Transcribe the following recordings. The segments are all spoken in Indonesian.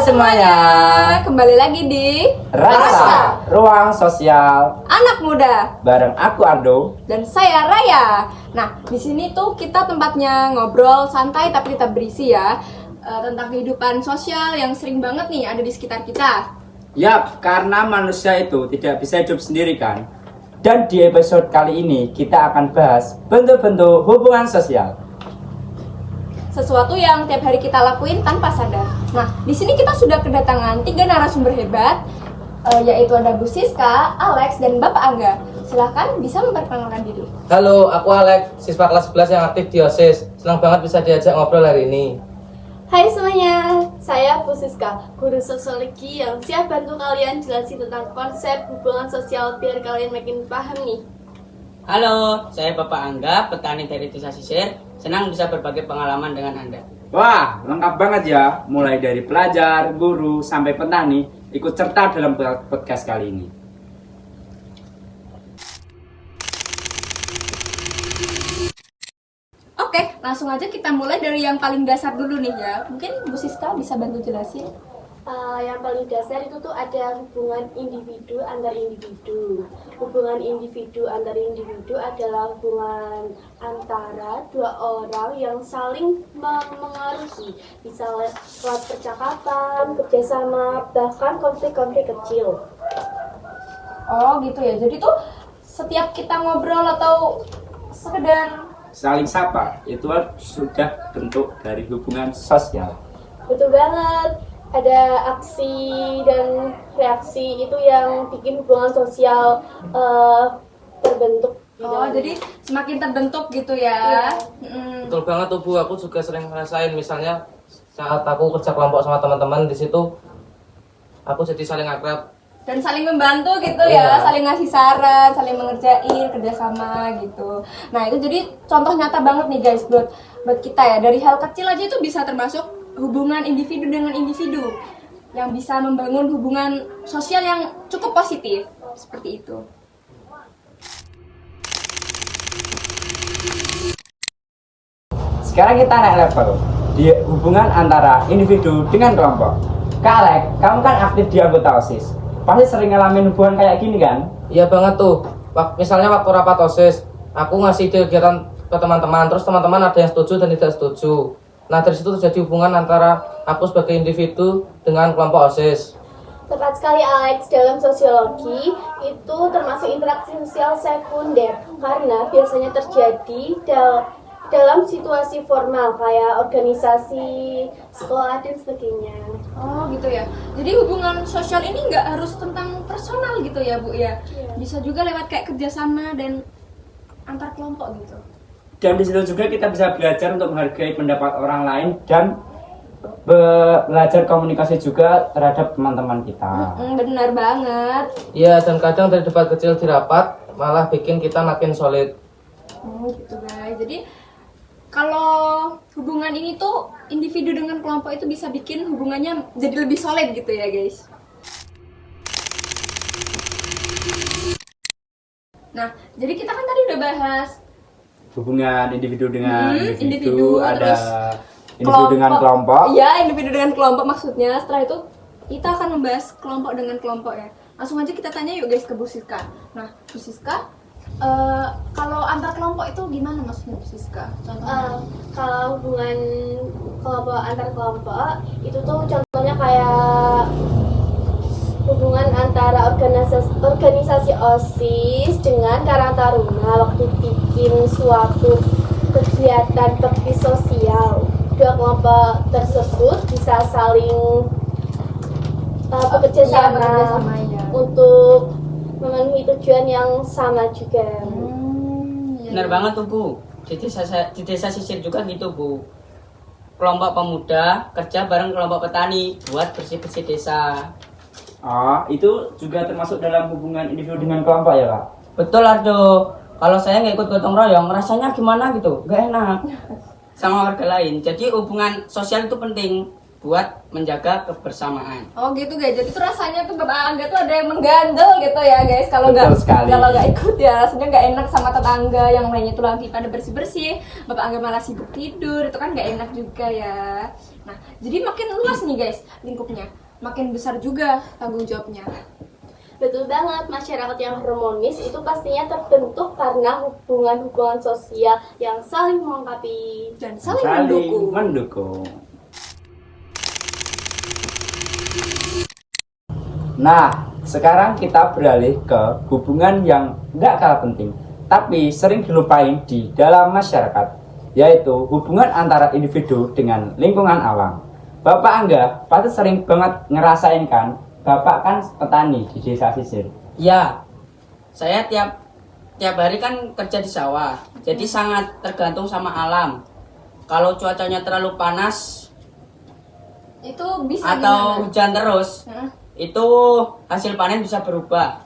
semuanya, kembali lagi di Rasa Ruang Sosial Anak Muda bareng aku Ardo dan saya Raya. Nah, di sini tuh kita tempatnya ngobrol santai tapi tetap berisi ya, tentang kehidupan sosial yang sering banget nih ada di sekitar kita. Yap, karena manusia itu tidak bisa hidup sendiri kan. Dan di episode kali ini kita akan bahas bentuk-bentuk hubungan sosial. Sesuatu yang tiap hari kita lakuin tanpa sadar. Nah, di sini kita sudah kedatangan 3 narasumber hebat, yaitu ada Bu Siska, Alex, dan Bapak Angga. Silahkan bisa memperkenalkan diri. Halo, aku Alex, siswa kelas 11 yang aktif di OSIS. Senang banget bisa diajak ngobrol hari ini. Hai semuanya, saya Bu Siska, guru sosiologi yang siap bantu kalian jelasin tentang konsep hubungan sosial biar kalian makin paham nih. Halo, saya Bapak Angga, petani dari Desa Sisir. Senang bisa berbagi pengalaman dengan Anda. Wah, lengkap banget ya. Mulai dari pelajar, guru, sampai petani ikut serta dalam podcast kali ini. Oke, langsung aja kita mulai dari yang paling dasar dulu nih ya. Mungkin Bu Siska bisa bantu jelasin. Yang paling dasar itu tuh ada hubungan individu antar individu. Hubungan individu antar individu adalah hubungan antara dua orang yang saling mengaruhi, bisa lewat percakapan, kerjasama, bahkan konflik-konflik kecil. Oh gitu ya, jadi tuh setiap kita ngobrol atau sekedar Saling sapa, itu sudah bentuk dari hubungan sosial. Betul banget. Ada aksi dan reaksi itu yang bikin hubungan sosial terbentuk. jadi semakin terbentuk gitu ya. Betul banget tuh Bu, aku juga sering ngerasain misalnya saat aku kerja kelompok sama teman-teman di situ, aku jadi saling akrab. Dan saling membantu gitu ya, Iya. saling ngasih saran, saling mengerjain, kerjasama gitu. Nah itu jadi contoh nyata banget nih guys buat kita ya. Dari hal kecil aja itu bisa termasuk hubungan individu dengan individu yang bisa membangun hubungan sosial yang cukup positif seperti itu. Sekarang kita naik level di hubungan antara individu dengan kelompok. Kak Alek, kamu kan aktif di anggota OSIS. Pasti sering ngalamin hubungan kayak gini kan? Iya banget tuh. Misalnya waktu rapat OSIS, aku ngasih ide kegiatan ke teman-teman, terus teman-teman ada yang setuju dan tidak setuju. Nah dari situ terjadi hubungan antara aku sebagai individu dengan kelompok OSIS. Tepat sekali Alex, dalam sosiologi itu termasuk interaksi sosial sekunder karena biasanya terjadi dalam situasi formal kayak organisasi, sekolah dan sebagainya. Oh gitu ya. Jadi hubungan sosial ini nggak harus tentang personal gitu ya Bu ya. Iya. Bisa juga lewat kayak kerjasama dan antar kelompok gitu. Dan di situ juga kita bisa belajar untuk menghargai pendapat orang lain dan belajar komunikasi juga terhadap teman-teman kita. Benar banget. Iya, dan kadang dari debat kecil di rapat malah bikin kita makin solid. Gitu guys. Jadi kalau hubungan ini tuh individu dengan kelompok itu bisa bikin hubungannya jadi lebih solid gitu ya guys. Nah, jadi kita kan tadi udah bahas Hubungan individu dengan individu, individu, ada terus individu dengan kelompok. Iya, individu dengan kelompok maksudnya. Setelah itu kita akan membahas kelompok dengan kelompok ya. Langsung aja kita tanya yuk guys ke Bu Siska. Nah, Bu Siska, kalau antar kelompok itu gimana maksudnya Bu Siska? Contohnya? Kalau hubungan kelompok antar kelompok itu tuh contohnya kayak hubungan antara organisasi OSIS dengan Karang Taruna waktu bikin suatu kegiatan bakti sosial. Dua kelompok tersebut bisa saling bekerja Iya, sama bekerja sama, ya. untuk memenuhi tujuan yang sama juga. Iya. Benar banget tuh Bu. Di desa Sisir juga gitu Bu. Kelompok pemuda kerja bareng kelompok petani buat bersih-bersih desa. Oh, itu juga termasuk dalam hubungan individu dengan kelompok ya Pak? Betul Ardo. Kalau saya nggak ikut gotong royong, rasanya gimana gitu? Nggak enak sama warga lain. Jadi hubungan sosial itu penting buat menjaga kebersamaan. Oh gitu guys, jadi tuh rasanya tuh Bapak Angga tuh ada yang menggandel gitu ya guys. Kalau Betul sekali. nggak ikut ya rasanya nggak enak sama tetangga yang lainnya tuh lagi pada bersih bersih. Bapak Angga malah sibuk tidur, itu kan nggak enak juga ya. Nah, jadi makin luas nih guys lingkupnya, makin besar juga tanggung jawabnya. Betul banget, masyarakat yang harmonis itu pastinya terbentuk karena hubungan-hubungan sosial yang saling melengkapi. Dan saling mendukung. mendukung. Nah, sekarang kita beralih ke hubungan yang nggak kalah penting, tapi sering dilupain di dalam masyarakat, yaitu hubungan antara individu dengan lingkungan alam. Bapak Angga pasti sering banget ngerasain kan? Bapak kan petani di desa Sisir. Ya, saya tiap hari kan kerja di sawah, jadi sangat tergantung sama alam. Kalau cuacanya terlalu panas Itu bisa atau gimana? hujan terus, Hah? itu hasil panen bisa berubah.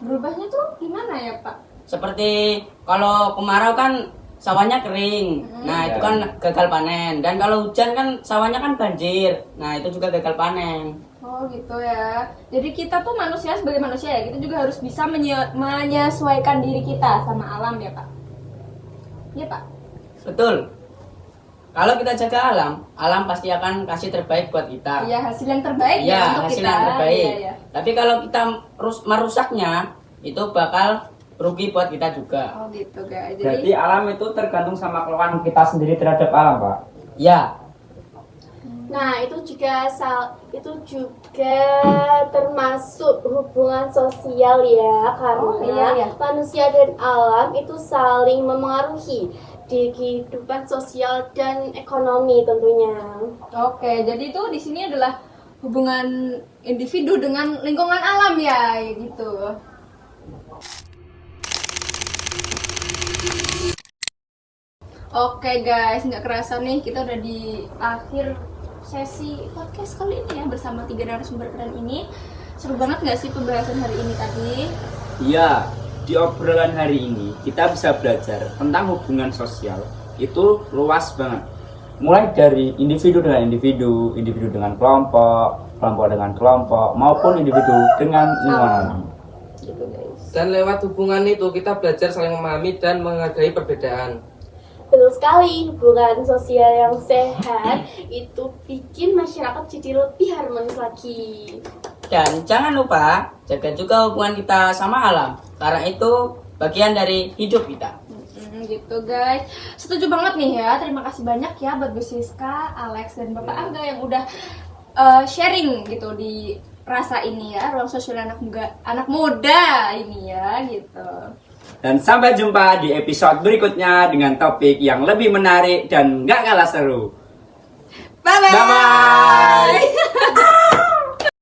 Berubahnya tuh gimana ya Pak? Seperti kalau kemarau kan sawahnya kering, nah itu kan gagal panen. Dan kalau hujan kan sawahnya kan banjir, nah itu juga gagal panen. Oh gitu ya. Jadi kita tuh manusia sebagai manusia ya, kita juga harus bisa menyesuaikan diri kita sama alam ya Pak. Iya Pak. Betul. Kalau kita jaga alam, alam pasti akan kasih terbaik buat kita. Iya hasil yang terbaik ya Iya, untuk hasil kita. yang terbaik. Iya, iya. Tapi kalau kita merusaknya, itu bakal rugi buat kita juga. Oh gitu guys. Jadi alam itu tergantung sama keluhan kita sendiri terhadap alam, Pak. Ya, Nah, itu juga termasuk hubungan sosial ya, karena iya. manusia dan alam itu saling memengaruhi di kehidupan sosial dan ekonomi tentunya. Oke, jadi itu di sini adalah hubungan individu dengan lingkungan alam ya, gitu. Oke guys, nggak kerasa nih kita udah di akhir sesi podcast kali ini ya bersama 3 narasumber keren ini. Seru banget nggak sih pembahasan hari ini tadi? Iya, di obrolan hari ini kita bisa belajar tentang hubungan sosial. Itu luas banget. Mulai dari individu dengan individu, individu dengan kelompok, kelompok dengan kelompok, maupun individu dengan lingkungan. Gitu guys. Dan lewat hubungan itu kita belajar saling memahami dan menghargai perbedaan. Betul sekali, hubungan sosial yang sehat itu bikin masyarakat jadi lebih harmonis lagi. dan jangan lupa jaga juga hubungan kita sama alam, karena itu bagian dari hidup kita. Gitu guys, setuju banget nih ya. Terima kasih banyak ya buat Bu Siska, Alex dan Bapak Angga yang udah sharing gitu di rasa ini ya, ruang sosial anak muda ini ya gitu. Dan sampai jumpa di episode berikutnya dengan topik yang lebih menarik dan gak kalah seru.